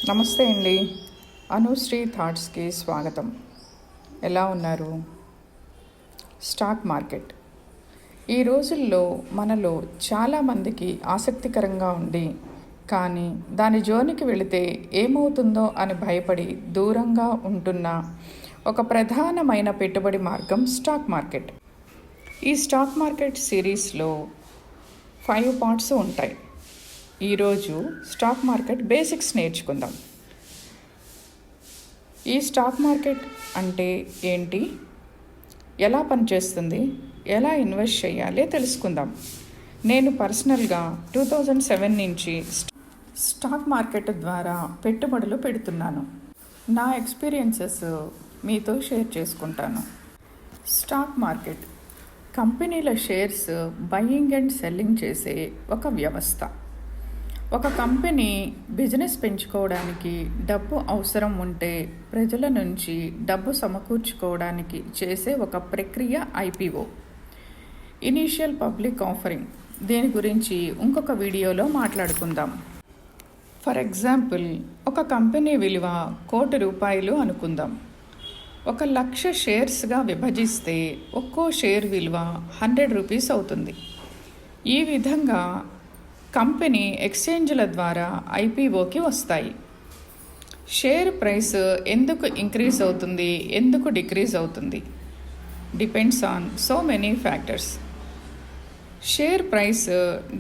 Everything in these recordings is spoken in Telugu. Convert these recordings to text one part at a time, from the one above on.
నమస్తే అండి. అనుశ్రీ థాట్స్కి స్వాగతం. ఎలా ఉన్నారు? స్టాక్ మార్కెట్ ఈ రోజుల్లో మనలో చాలామందికి ఆసక్తికరంగా ఉండి, కానీ దాని జోలికి వెళితే ఏమవుతుందో అని భయపడి దూరంగా ఉంటున్న ఒక ప్రధానమైన పెట్టుబడి మార్గం స్టాక్ మార్కెట్. ఈ స్టాక్ మార్కెట్ సిరీస్లో 5 పార్ట్స్ ఉంటాయి. ఈరోజు స్టాక్ మార్కెట్ బేసిక్స్ నేర్చుకుందాం. ఈ స్టాక్ మార్కెట్ అంటే ఏంటి, ఎలా పనిచేస్తుంది, ఎలా ఇన్వెస్ట్ చేయాలి తెలుసుకుందాం. నేను పర్సనల్గా 2007 నుంచి స్టాక్ మార్కెట్ ద్వారా పెట్టుబడులు పెడుతున్నాను. నా ఎక్స్పీరియన్సెస్ మీతో షేర్ చేసుకుంటాను. స్టాక్ మార్కెట్ కంపెనీల షేర్స్ బయింగ్ అండ్ సెల్లింగ్ చేసే ఒక వ్యవస్థ. ఒక కంపెనీ బిజినెస్ పెంచుకోవడానికి డబ్బు అవసరం ఉంటే ప్రజల నుంచి డబ్బు సమకూర్చుకోవడానికి చేసే ఒక ప్రక్రియ ఐపీఓ, ఇనీషియల్ పబ్లిక్ ఆఫరింగ్. దీని గురించి ఇంకొక వీడియోలో మాట్లాడుకుందాం. ఫర్ ఎగ్జాంపుల్, ఒక కంపెనీ విలువ ₹1,00,00,000 అనుకుందాం. 1,00,000 షేర్స్గా విభజిస్తే ఒక్కో షేర్ విలువ ₹100 అవుతుంది. ఈ విధంగా కంపెనీ ఎక్స్చేంజ్ల ద్వారా ఐపీఓకి వస్తాయి. షేర్ ప్రైస్ ఎందుకు ఇంక్రీజ్ అవుతుంది, ఎందుకు డిక్రీజ్ అవుతుంది? Depends on so many factors. Share price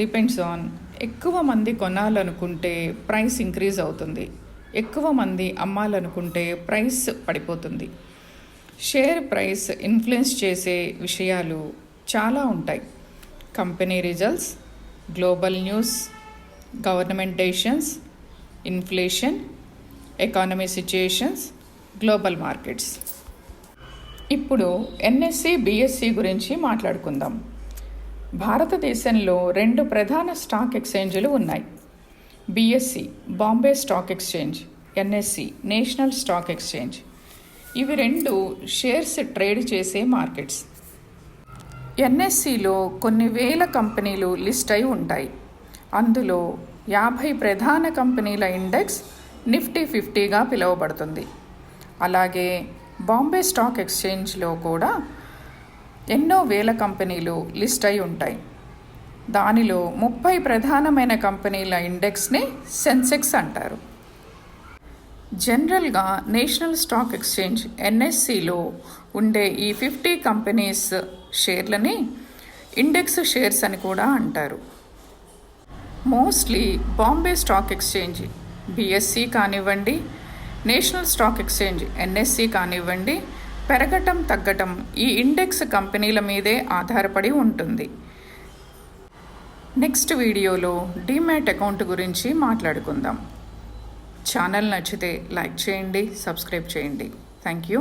depends on ఎక్కువ మంది కొనాలనుకుంటే ప్రైస్ ఇంక్రీజ్ అవుతుంది, ఎక్కువ మంది అమ్మాలనుకుంటే ప్రైస్ పడిపోతుంది. షేర్ ప్రైస్ ఇన్ఫ్లుయెన్స్ చేసే విషయాలు చాలా ఉంటాయి. Company results, global news, government decisions, inflation, economy situations, global markets. ఇప్పుడు ఎన్ఎస్సి, బిఎస్సి గురించి మాట్లాడుకుందాం. భారతదేశంలో 2 ప్రధాన స్టాక్ ఎక్స్చేంజ్లు ఉన్నాయి. BSE Bombay stock exchange, NSE national stock exchange. ఇవి 2 షేర్స్ ట్రేడ్ చేసే మార్కెట్స్. ఎన్ఎస్సిలో కొన్ని వేల కంపెనీలు లిస్ట్ అయి ఉంటాయి. అందులో 50 ప్రధాన కంపెనీల ఇండెక్స్ నిఫ్టీ 50గా పిలువబడుతుంది. అలాగే బాంబే స్టాక్ ఎక్స్చేంజ్లో కూడా ఎన్నో వేల కంపెనీలు లిస్ట్ అయి ఉంటాయి. దానిలో 30 ప్రధానమైన కంపెనీల ఇండెక్స్ని సెన్సెక్స్ అంటారు. జనరల్గా నేషనల్ స్టాక్ ఎక్స్చేంజ్ ఎన్ఎస్సిలో ఉండే ఈ 50 కంపెనీస్ షేర్లని ఇండెక్స్ షేర్స్ అని కూడా అంటారు. Mostly Bombay stock exchange BSc కానివ్వండి, నేషనల్ స్టాక్ ఎక్స్చేంజ్ ఎన్ఎస్సి కానివ్వండి, పెరగటం తగ్గటం ఈ ఇండెక్స్ కంపెనీల మీదే ఆధారపడి ఉంటుంది. నెక్స్ట్ వీడియోలో డీమ్యాట్ అకౌంట్ గురించి మాట్లాడుకుందాం. ఛానల్ నచ్చితే లైక్ చేయండి, సబ్స్క్రైబ్ చేయండి. Thank you.